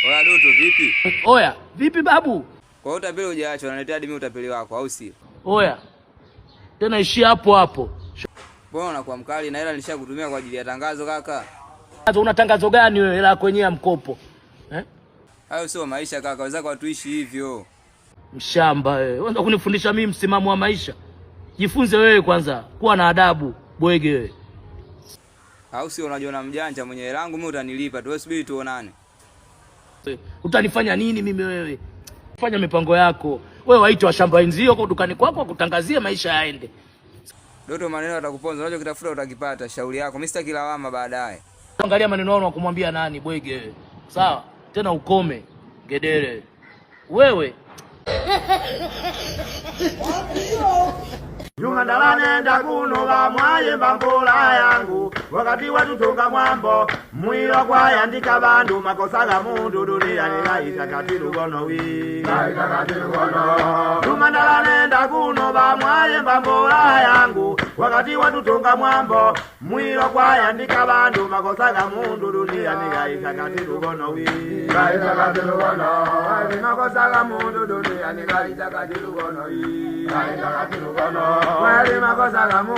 Oya Doto vipi? Oya, vipi babu? Kwa hiyo utapeli hujaacha, unaletea hadi mimi utapeli wako au si? Oya. Tena ishia hapo hapo. Mbona unakuwa mkali na hela nilishakutumia kwa ajili ya tangazo kaka? Una tangazo gani wewe hela kwenye ya mkopo? Hayo sio maisha kaka, wenzako watuishi hivyo. Mshamba wewe. Unataka kunifundisha mimi msimamo wa maisha? Jifunze wewe kwanza, kuwa na adabu, bwege wewe. Au sio unajiona mjanja mwenye hela yangu mimi utanilipa tu, wewe subiri tuonane. Utanifanya nini mimi wewe? Fanya mipango yako. Wewe waite wa shamba wenzio kwa dukani kwako kutangazia maisha yaende. Doto maneno atakuponza, unachokitafuta utakipata, shauri yako. Mimi sitaki lawama baadaye. Angalia maneno yao na kumwambia nani bwege wewe. Sawa? Tena ukome ngedere. Wewe Juma ndalane ndakunoba mwaye mbambola yangu wakati watutonga mwambo mwilo kwa yandika bandu makosa ga mundu dunia ninaisha katilu gono wi naisha katilu gono Juma ndalane ndakunoba mwaye mbambola yangu wakati watutonga mwambo mwilo kwa yandika bandu makosa ga mundu dunia ninaisha katilu gono wi naisha katilu gono makosa ga mundu dunia ninaisha katilu gono wi naisha katilu gono Wali makosa gamu